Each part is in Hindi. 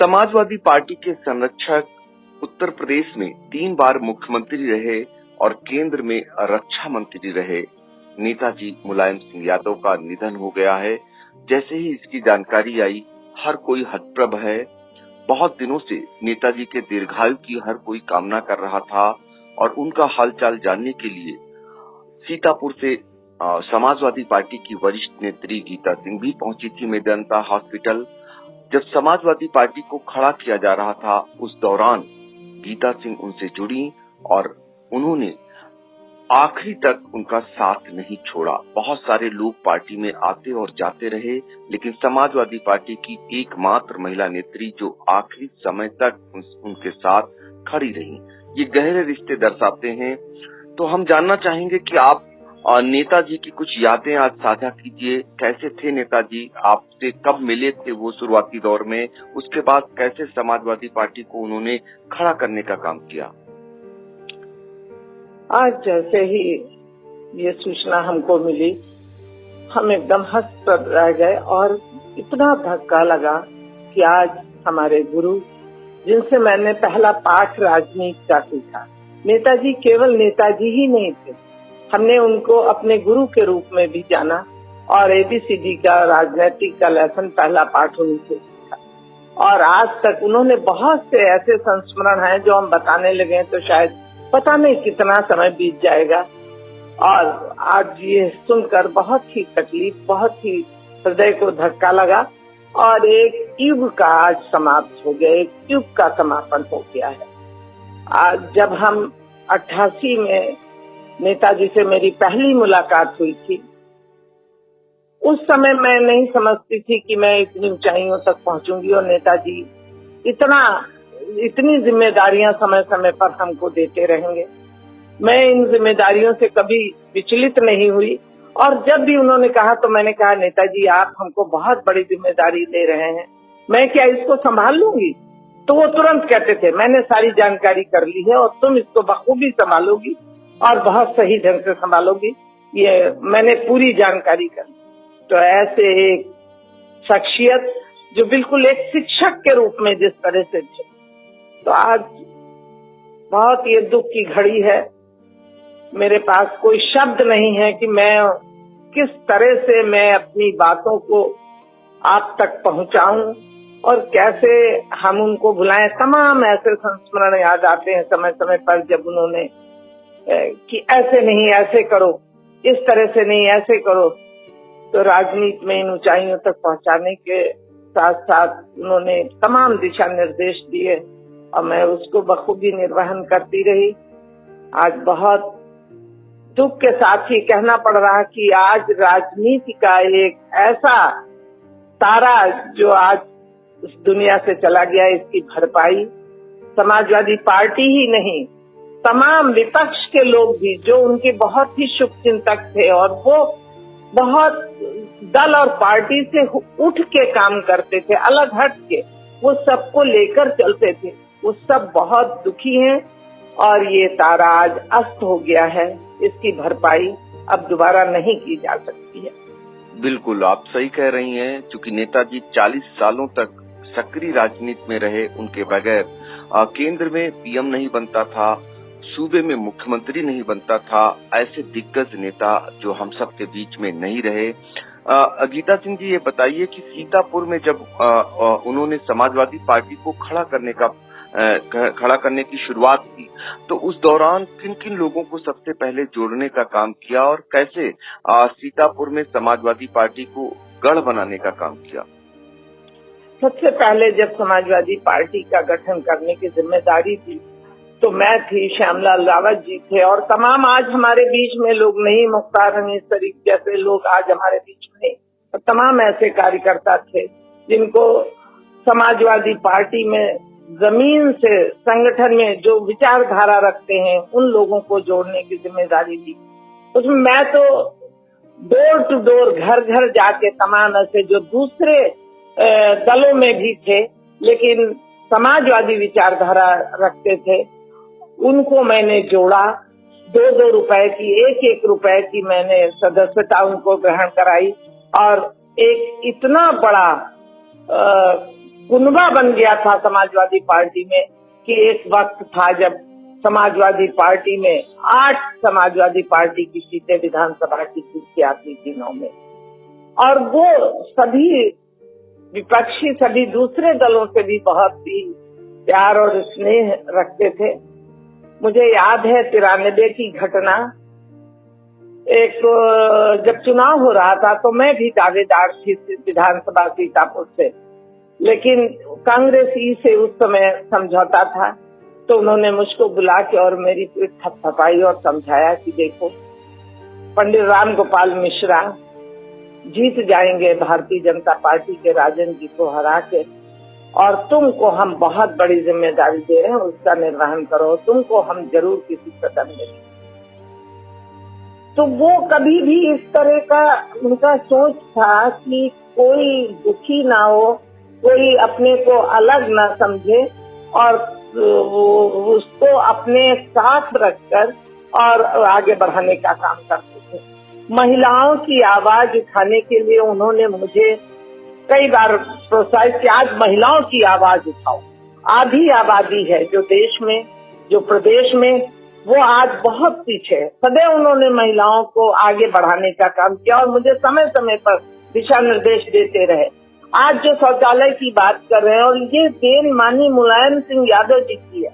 समाजवादी पार्टी के संरक्षक उत्तर प्रदेश में 3 बार मुख्यमंत्री रहे और केंद्र में रक्षा मंत्री रहे नेताजी मुलायम सिंह यादव का निधन हो गया है। जैसे ही इसकी जानकारी आई, हर कोई हतप्रभ है। बहुत दिनों से नेताजी के दीर्घायु की हर कोई कामना कर रहा था और उनका हालचाल जानने के लिए सीतापुर से समाजवादी पार्टी की वरिष्ठ नेत्री गीता सिंह भी पहुंची थी मेदांता हॉस्पिटल। जब समाजवादी पार्टी को खड़ा किया जा रहा था, उस दौरान गीता सिंह उनसे जुड़ी और उन्होंने आखिरी तक उनका साथ नहीं छोड़ा। बहुत सारे लोग पार्टी में आते और जाते रहे, लेकिन समाजवादी पार्टी की एकमात्र महिला नेत्री जो आखिरी समय तक उनके साथ खड़ी रही। ये गहरे रिश्ते दर्शाते हैं। तो हम जानना चाहेंगे कि आप नेताजी की कुछ यादें आज साझा कीजिए। कैसे थे नेताजी? आपसे कब मिले थे वो शुरुआती दौर में? उसके बाद कैसे समाजवादी पार्टी को उन्होंने खड़ा करने का काम किया? आज जैसे ही ये सूचना हमको मिली, हम एकदम हतप्रभ रह गए और इतना धक्का लगा कि आज हमारे गुरु, जिनसे मैंने पहला पाठ राजनीति का सीखा, नेताजी केवल नेताजी ही नहीं थे, हमने उनको अपने गुरु के रूप में भी जाना और एबीसीडी का राजनीतिक का लेसन पहला पाठ उन्हीं से सीखा। और आज तक उन्होंने बहुत से ऐसे संस्मरण हैं जो हम बताने लगे तो शायद पता नहीं कितना समय बीत जाएगा। और आज ये सुनकर बहुत ही तकलीफ, बहुत ही हृदय को धक्का लगा और एक युग का आज समाप्त हो गया, एक युग का समापन हो गया है। आज जब हम 88 में नेताजी से मेरी पहली मुलाकात हुई थी, उस समय मैं नहीं समझती थी कि मैं इतनी ऊंचाइयों तक पहुंचूंगी और नेताजी इतनी जिम्मेदारियां समय समय पर हमको देते रहेंगे। मैं इन जिम्मेदारियों से कभी विचलित नहीं हुई और जब भी उन्होंने कहा तो मैंने कहा, नेताजी आप हमको बहुत बड़ी जिम्मेदारी दे रहे हैं, मैं क्या इसको संभाल लूंगी? तो वो तुरंत कहते थे, मैंने सारी जानकारी कर ली है और तुम इसको बखूबी संभालोगी और बहुत सही ढंग से संभालोगी, ये मैंने पूरी जानकारी कर ली। तो ऐसे एक शख्सियत जो बिल्कुल एक शिक्षक के रूप में जिस तरह से थे, तो आज बहुत ये दुख की घड़ी है। मेरे पास कोई शब्द नहीं है कि मैं किस तरह से मैं अपनी बातों को आप तक पहुंचाऊं और कैसे हम उनको भुलाएं। तमाम ऐसे संस्मरण याद आते हैं समय समय पर जब उन्होंने कि ऐसे नहीं, ऐसे करो, इस तरह से नहीं, ऐसे करो। तो राजनीति में इन ऊंचाइयों तक पहुंचाने के साथ साथ उन्होंने तमाम दिशा निर्देश दिए और मैं उसको बखूबी निर्वहन करती रही। आज बहुत दुख के साथ ही कहना पड़ रहा कि आज राजनीति का एक ऐसा तारा जो आज इस दुनिया से चला गया, इसकी भरपाई समाजवादी पार्टी ही नहीं, तमाम विपक्ष के लोग भी जो उनके बहुत ही शुभचिंतक थे और वो बहुत दल और पार्टी से उठ के काम करते थे, अलग हट के वो सबको लेकर चलते थे, वो सब बहुत दुखी हैं और ये तारा आज अस्त हो गया है। इसकी भरपाई अब दोबारा नहीं की जा सकती है। बिल्कुल, आप सही कह रही हैं। क्योंकि नेताजी 40 सालों तक सक्रिय राजनीति में रहे, उनके बगैर केंद्र में पीएम नहीं बनता था, सूबे में मुख्यमंत्री नहीं बनता था। ऐसे दिग्गज नेता जो हम सब के बीच में नहीं रहे। गीता सिंह जी, ये बताइए कि सीतापुर में जब उन्होंने समाजवादी पार्टी को खड़ा करने की शुरुआत की, तो उस दौरान किन किन लोगों को सबसे पहले जोड़ने का काम किया और कैसे सीतापुर में समाजवादी पार्टी को गढ़ बनाने का काम किया? सबसे पहले जब समाजवादी पार्टी का गठन करने की जिम्मेदारी थी तो मैं थी, श्यामलाल रावत जी थे और तमाम आज हमारे बीच में लोग नहीं, मुख्तार हनीफ शरीफ जैसे लोग आज हमारे बीच में नहीं, और तमाम ऐसे कार्यकर्ता थे जिनको समाजवादी पार्टी में जमीन से संगठन में जो विचारधारा रखते हैं उन लोगों को जोड़ने की जिम्मेदारी दी। उसमें मैं तो डोर टू डोर, घर घर जाके तमाम ऐसे जो दूसरे दलों में भी थे लेकिन समाजवादी विचारधारा रखते थे, उनको मैंने जोड़ा। 2-2 रुपए की, 1-1 रुपए की मैंने सदस्यता उनको ग्रहण कराई और एक इतना बड़ा कुनबा बन गया था समाजवादी पार्टी में कि एक वक्त था जब समाजवादी पार्टी में 8 समाजवादी पार्टी की सीटें विधानसभा की सीट आती थी 9 में, और वो सभी विपक्षी सभी दूसरे दलों से भी बहुत ही प्यार और स्नेह रखते थे। मुझे याद है 93 की घटना, एक जब चुनाव हो रहा था तो मैं भी दावेदार थी विधानसभा सीतापुर से, लेकिन कांग्रेस ई से उस समय समझौता था, तो उन्होंने मुझको बुला के और मेरी पीठ थपथपाई और समझाया कि देखो पंडित राम गोपाल मिश्रा जीत जाएंगे भारतीय जनता पार्टी के राजन जी को हरा के, और तुमको हम बहुत बड़ी जिम्मेदारी दे रहे हैं, उसका निर्वहन करो, तुमको हम जरूर किसी कदम देंगे। तो वो कभी भी इस तरह का उनका सोच था कि कोई दुखी ना हो, कोई अपने को अलग ना समझे, और उसको अपने साथ रखकर और आगे बढ़ाने का काम करते थे। महिलाओं की आवाज उठाने के लिए उन्होंने मुझे कई बार प्रोत्साहित किया, आज महिलाओं की आवाज उठाओ। आधी आबादी है जो देश में, जो प्रदेश में, वो आज बहुत पीछे है। सदैव उन्होंने महिलाओं को आगे बढ़ाने का काम किया और मुझे समय समय पर दिशा निर्देश देते रहे। आज जो शौचालय की बात कर रहे हैं, और ये देन माननीय मुलायम सिंह यादव जी की है।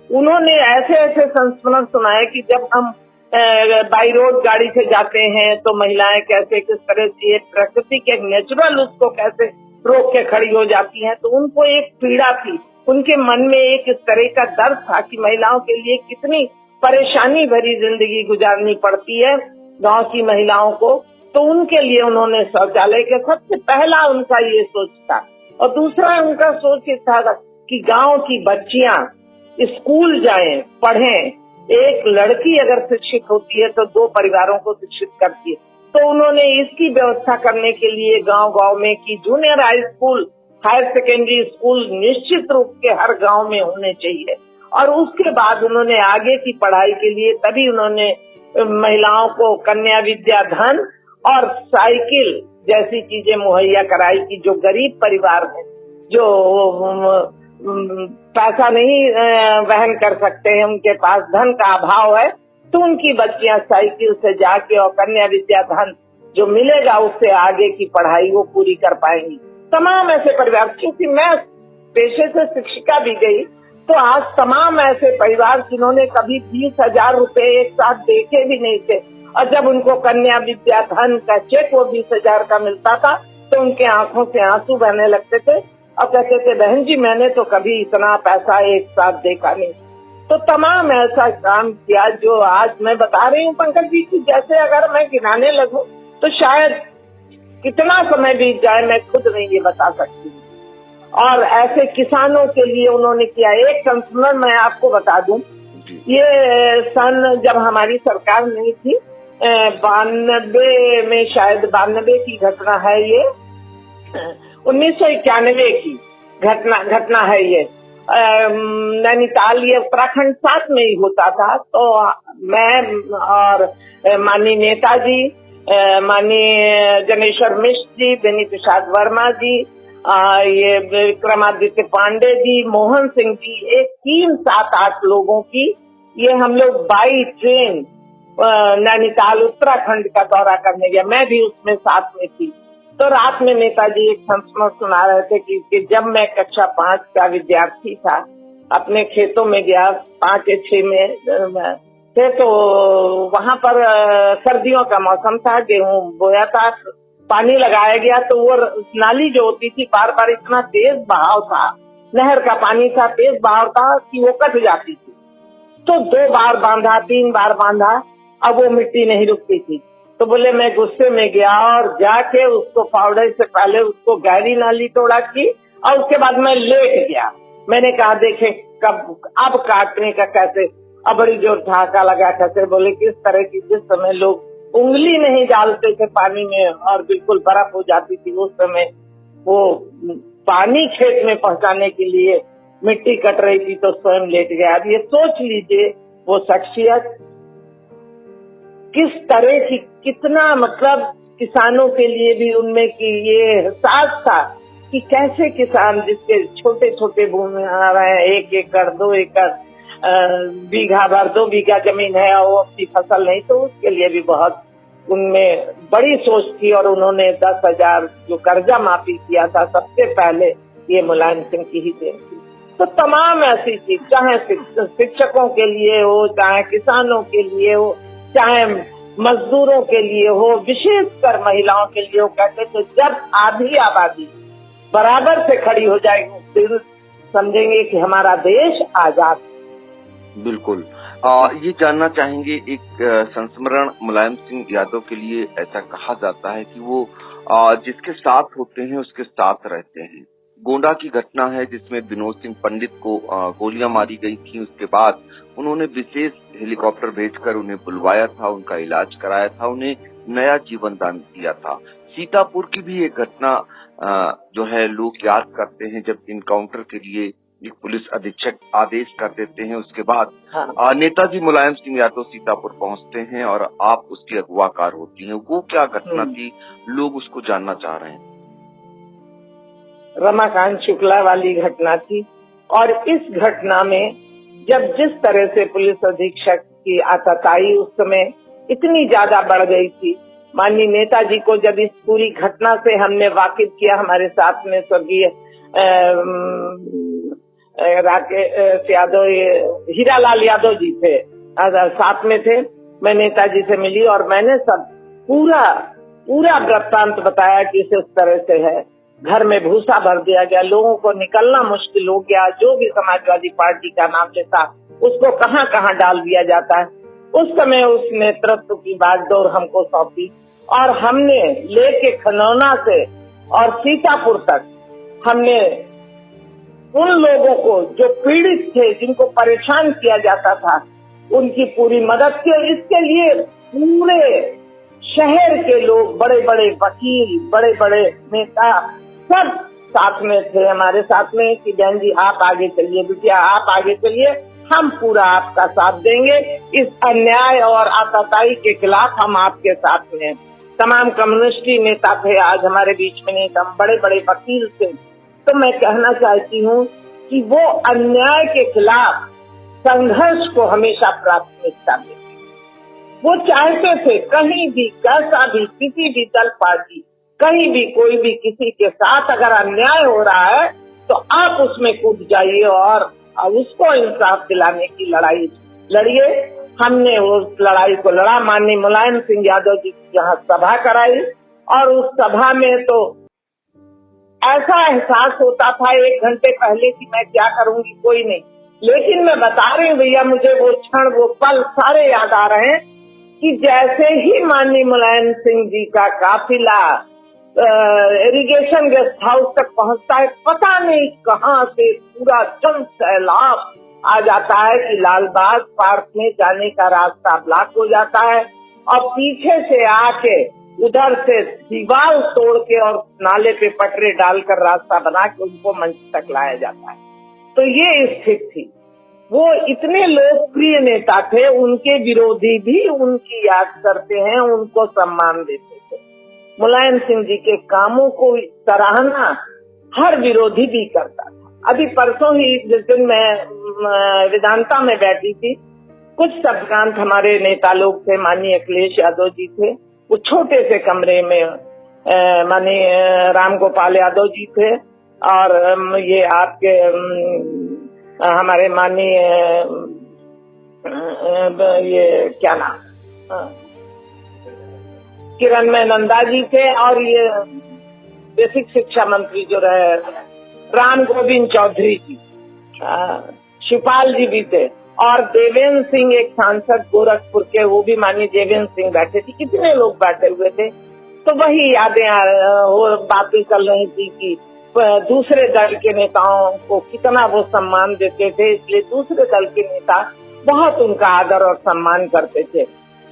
उन्होंने ऐसे ऐसे संस्मरण सुनाए कि जब हम बाई रोड गाड़ी से जाते हैं तो महिलाएं कैसे किस तरह से प्रकृति के नेचुरल उसको कैसे रोक के खड़ी हो जाती हैं, तो उनको एक पीड़ा थी, उनके मन में एक इस तरह का दर्द था कि महिलाओं के लिए कितनी परेशानी भरी जिंदगी गुजारनी पड़ती है गांव की महिलाओं को। तो उनके लिए उन्होंने शौचालय के सबसे पहला उनका ये सोच था, और दूसरा उनका सोच ये था कि गांव की बच्चियां स्कूल जाएं, पढ़ें। एक लड़की अगर शिक्षित होती है तो 2 परिवारों को शिक्षित करती है। तो उन्होंने इसकी व्यवस्था करने के लिए गांव-गांव में कि junior high school, higher secondary school निश्चित रूप के हर गांव में होने चाहिए, और उसके बाद उन्होंने आगे की पढ़ाई के लिए तभी उन्होंने महिलाओं को कन्या विद्या धन और साइकिल जैसी चीजें मुहैया कराई कि जो गरीब परिवार है, जो पैसा नहीं वहन कर सकते हैं, उनके पास धन का अभाव है, तो उनकी बच्चियां साइकिल से जाके और कन्या विद्या धन जो मिलेगा उससे आगे की पढ़ाई वो पूरी कर पाएंगी। तमाम ऐसे परिवार, क्योंकि मैं पेशे से शिक्षिका भी गई, तो आज तमाम ऐसे परिवार जिन्होंने कभी 20,000 रुपए एक साथ देखे भी नहीं थे, और जब उनको कन्या विद्या धन का चेक वो 20,000 का मिलता था तो उनके आंखों से आंसू बहने लगते थे और कहते थे बहन जी मैंने तो कभी इतना पैसा एक साथ देखा नहीं। तो तमाम ऐसा काम किया जो आज मैं बता रही हूँ पंकज जी की, जैसे अगर मैं गिनाने लगूं तो शायद कितना समय बीत जाए मैं खुद नहीं ये बता सकती। और ऐसे किसानों के लिए उन्होंने किया। एक संस्मरण मैं आपको बता दूं, ये सन जब हमारी सरकार नहीं थी, 92 में शायद 92 की घटना है ये, 1991 की घटना है ये। नैनीताल ये उत्तराखंड साथ में ही होता था, तो मैं और माननीय नेताजी, माननीय जनेश्वर मिश्र जी, बेनी प्रसाद वर्मा जी, ये विक्रमादित्य पांडे जी, मोहन सिंह जी, एक टीम 7-8 लोगों की, ये हम लोग बाई ट्रेन नैनीताल उत्तराखंड का दौरा करने गया। मैं भी उसमें साथ में थी। तो रात में नेताजी एक संस्मरण सुना रहे थे कि जब मैं कक्षा 5 का विद्यार्थी था, अपने खेतों में गया 5 या 6 में थे, तो वहां पर सर्दियों का मौसम था, गेहूं बोया था, पानी लगाया गया, तो वो नाली जो होती थी बार बार इतना तेज बहाव था, नहर का पानी था, तेज बहाव था कि वो कट जाती थी। तो 2 बार बांधा, 3 बार बांधा, अब वो मिट्टी नहीं रुकती थी। तो बोले मैं गुस्से में गया और जाके उसको फावड़े से पहले उसको गहरी नाली तोड़ा की, और उसके बाद मैं लेट गया। मैंने कहा देखे कब अब काटने का कैसे, अब बड़ी जोर ठहाका लगा कैसे। बोले किस तरह की, जिस समय लोग उंगली नहीं डालते थे पानी में और बिल्कुल बर्फ हो जाती थी, उस समय वो पानी खेत में पहुंचाने के लिए मिट्टी कट रही थी तो स्वयं लेट गया। अब ये सोच लीजिए वो शख्सियत किस तरह की, कितना मतलब किसानों के लिए भी उनमें की ये एहसास था कि कैसे किसान जिसके छोटे छोटे भूमि आ रहे हैं, 1 एकड़ 2 एकड़ बीघा भर 2 बीघा जमीन है और वो अपनी फसल नहीं, तो उसके लिए भी बहुत उनमें बड़ी सोच थी और उन्होंने 10,000 जो कर्जा माफी किया था सबसे पहले ये मुलायम सिंह की ही देन थी। तो तमाम ऐसी चीज, चाहे शिक्षकों के लिए हो, चाहे किसानों के लिए हो, चाहे मजदूरों के लिए हो, विशेषकर महिलाओं के लिए हो, कहते थे जब आधी आबादी बराबर से खड़ी हो जाएगी फिर समझेंगे कि हमारा देश आजाद। बिल्कुल। ये जानना चाहेंगे, एक संस्मरण मुलायम सिंह यादव के लिए ऐसा कहा जाता है कि वो जिसके साथ होते हैं उसके साथ रहते हैं। गोंडा की घटना है जिसमें विनोद सिंह पंडित को गोलियां मारी गई थी। उसके बाद उन्होंने विशेष हेलीकॉप्टर भेजकर उन्हें बुलवाया था, उनका इलाज कराया था, उन्हें नया जीवन दान दिया था। सीतापुर की भी एक घटना जो है लोग याद करते हैं, जब इनकाउंटर के लिए एक पुलिस अधीक्षक आदेश कर देते हैं, उसके बाद नेताजी मुलायम सिंह यादव सीतापुर पहुंचते हैं और आप उसकी अगवाकार होती हैं। वो क्या घटना थी, लोग उसको जानना चाह रहे हैं। रमाकांत शुक्ला वाली घटना थी और इस घटना में जब जिस तरह से पुलिस अधीक्षक की आतताई उस समय इतनी ज्यादा बढ़ गई थी, माननीय नेताजी को जब इस पूरी घटना से हमने वाकिफ किया, हमारे साथ में स्वर्गीय राकेश यादव, हीरालाल यादव जी थे, साथ में थे। मैं नेताजी से मिली और मैंने सब पूरा वृत्तांत बताया कि इस तरह से है, घर में भूसा भर दिया गया, लोगों को निकलना मुश्किल हो गया, जो भी समाजवादी पार्टी का नाम लेता उसको कहां कहां डाल दिया जाता है। उस समय उस नेतृत्व की बागडोर हमको सौंपी और हमने लेके खनौना से और सीतापुर तक हमने उन लोगों को जो पीड़ित थे, जिनको परेशान किया जाता था, उनकी पूरी मदद की। इसके लिए पूरे शहर के लोग, बड़े बड़े वकील, बड़े बड़े नेता सब साथ में थे, हमारे साथ में कि बहन जी आप आगे चलिए, बिटिया आप आगे चलिए, हम पूरा आपका साथ देंगे, इस अन्याय और आतताई के खिलाफ हम आपके साथ में। तमाम कम्युनिस्टी नेता थे, आज हमारे बीच में नहीं, हम बड़े बड़े वकील थे। तो मैं कहना चाहती हूँ कि वो अन्याय के खिलाफ संघर्ष को हमेशा प्राथमिकता देते। वो चाहते थे कहीं भी, कैसा भी, किसी भी दल पार्टी, कहीं भी कोई भी किसी के साथ अगर अन्याय हो रहा है तो आप उसमें कूद जाइए और उसको इंसाफ दिलाने की लड़ाई लड़िए। हमने उस लड़ाई को लड़ा। माननीय मुलायम सिंह यादव जी की यहाँ सभा कराई और उस सभा में तो ऐसा एहसास होता था 1 घंटे पहले कि मैं क्या करूंगी, कोई नहीं, लेकिन मैं बता रही हूँ भैया, मुझे वो क्षण, वो पल सारे याद आ रहे हैं कि जैसे ही माननीय मुलायम सिंह जी का काफिला इरिगेशन गेस्ट हाउस तक पहुंचता है, पता नहीं कहां से पूरा जन सैलाब आ जाता है कि लालबाग पार्क में जाने का रास्ता ब्लॉक हो जाता है और पीछे से आके उधर से दीवार तोड़ के और नाले पे पटरे डालकर रास्ता बना के उनको मंच तक लाया जाता है। तो ये स्थिति थी। वो इतने लोकप्रिय नेता थे, उनके विरोधी भी उनकी याद करते हैं, उनको सम्मान देते थे। मुलायम सिंह जी के कामों को सराहना हर विरोधी भी करता था। अभी परसों ही जिस दिन मैं वेदांता में बैठी थी, कुछ शब्दांत हमारे नेता लोग थे, माननीय अखिलेश यादव जी थे, वो छोटे से कमरे में माननीय राम गोपाल यादव जी थे और ये आपके हमारे माननीय ये क्या नाम किरणमय नंदा जी थे और ये बेसिक शिक्षा मंत्री जो रहे राम गोविंद चौधरी जी, शिवपाल जी भी थे और देवेंद्र सिंह एक सांसद गोरखपुर के, वो भी माननीय देवेंद्र सिंह बैठे थे। कितने लोग बैठे हुए थे। तो वही यादें बातें चल रही थी कि दूसरे दल के नेताओं को कितना वो सम्मान देते थे, इसलिए दूसरे दल के नेता बहुत उनका आदर और सम्मान करते थे।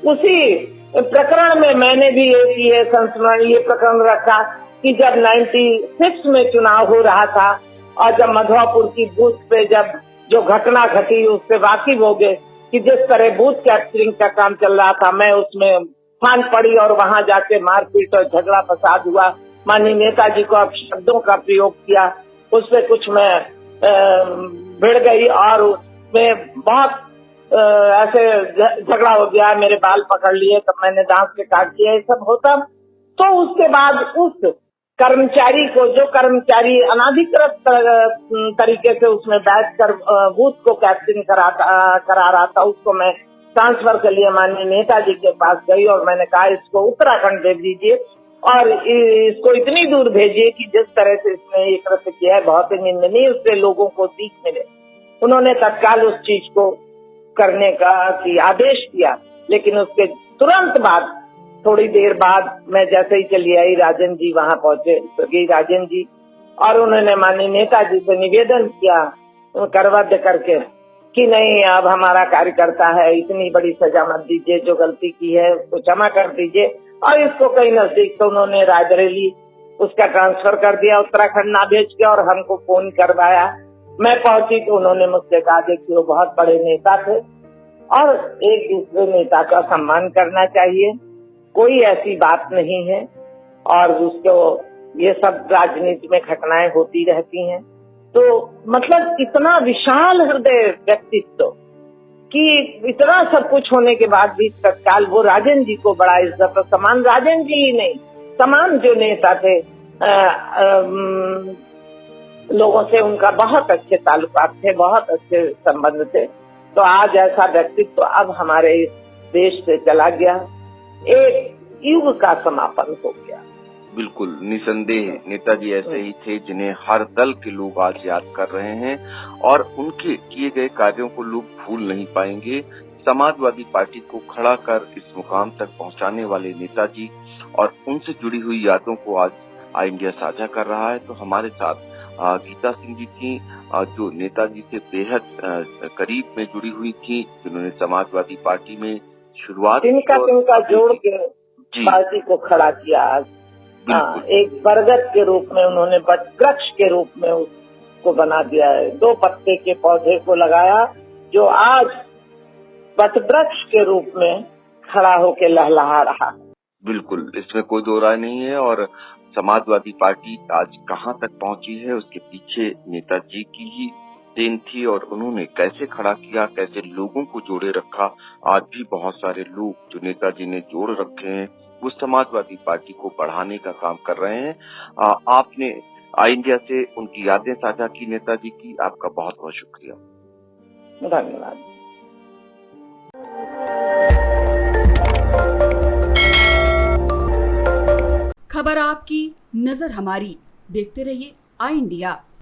उसी प्रकरण में मैंने भी ये संस्मरण, ये प्रकरण रखा कि जब 96 में चुनाव हो रहा था और जब मधुआपुर की बूथ पे जब जो घटना घटी उससे वाकिफ हो गए कि जिस तरह बूथ कैप्चरिंग का काम चल रहा था, मैं उसमें फान पड़ी और वहां जाके मारपीट और झगड़ा फसाद हुआ माननीय नेताजी को अपशब्दों का प्रयोग किया, उससे कुछ मैं भिड़ गई और उसमें बहुत ऐसे झगड़ा हो गया, मेरे बाल पकड़ लिए, तब मैंने दांत से काट दिया, ये सब होता। तो उसके बाद उस कर्मचारी को, जो कर्मचारी अनाधिकृत तरीके से उसमें बैठकर बूथ को कैप्चरिंग करा रहा था, उसको मैं ट्रांसफर के लिए माननीय नेताजी के पास गई और मैंने कहा इसको उत्तराखंड भेज दीजिए और इसको इतनी दूर भेजिए कि जिस तरह से इसने ये कृत्य किया है बहुत ही निंदनीय, उससे लोगों को सीख मिले। उन्होंने तत्काल उस चीज को करने का आदेश दिया, लेकिन उसके तुरंत बाद, थोड़ी देर बाद मैं जैसे ही चली आई, राजन जी वहां पहुंचे, स्वर्गीय राजन जी, और उन्होंने माननीय नेताजी से निवेदन किया करवद्ध करके कि नहीं, अब हमारा कार्यकर्ता है, इतनी बड़ी सजा मत दीजिए, जो गलती की है उसको क्षमा कर दीजिए, और इसको कहीं नजदीक। तो उन्होंने रायबरेली उसका ट्रांसफर कर दिया, उत्तराखंड ना भेज के, और हमको फोन करवाया। मैं पहुंची तो उन्होंने मुझसे कहा देखिए वो बहुत बड़े नेता थे और एक दूसरे नेता का सम्मान करना चाहिए, कोई ऐसी बात नहीं है, और उसको ये सब राजनीति में घटनाएं होती रहती हैं। तो मतलब इतना विशाल हृदय व्यक्तित्व कि इतना सब कुछ होने के बाद भी तत्काल वो राजन जी को बड़ा इज्जत और सम्मान, राजन जी ही नहीं, तमाम जो नेता थे लोगों से उनका बहुत अच्छे ताल्लुकात थे, बहुत अच्छे संबंध थे। तो आज ऐसा व्यक्तित्व अब हमारे इस देश से चला गया, एक युग का समापन हो गया। बिल्कुल, निसंदेह नेताजी ऐसे ही थे जिन्हें हर दल के लोग आज याद कर रहे हैं और उनके किए गए कार्यों को लोग भूल नहीं पाएंगे। समाजवादी पार्टी को खड़ा कर इस मुकाम तक पहुंचाने वाले नेताजी और उनसे जुड़ी हुई यादों को आज आई इंडिया साझा कर रहा है। तो हमारे साथ गीता सिंह जी थी, जो नेताजी से बेहद करीब में जुड़ी हुई थी, जिन्होंने समाजवादी पार्टी में शुरुआत तिनका जोड़ के पार्टी को खड़ा किया। आज एक बरगद के रूप में उन्होंने वृक्ष के रूप में उसको बना दिया है, 2 पत्ते के पौधे को लगाया जो आज वृक्ष के रूप में खड़ा होकर लहलहा रहा है। बिल्कुल, इसमें कोई दो राय नहीं है। और समाजवादी पार्टी आज कहां तक पहुंची है उसके पीछे नेताजी की ही देन थी, और उन्होंने कैसे खड़ा किया, कैसे लोगों को जोड़े रखा। आज भी बहुत सारे लोग जो नेताजी ने जोड़ रखे हैं वो समाजवादी पार्टी को बढ़ाने का काम कर रहे हैं। आपने आई इंडिया से उनकी यादें साझा की नेताजी की, आपका बहुत बहुत शुक्रिया। धन्यवाद। खबर आपकी, नजर हमारी। देखते रहिए आई इंडिया।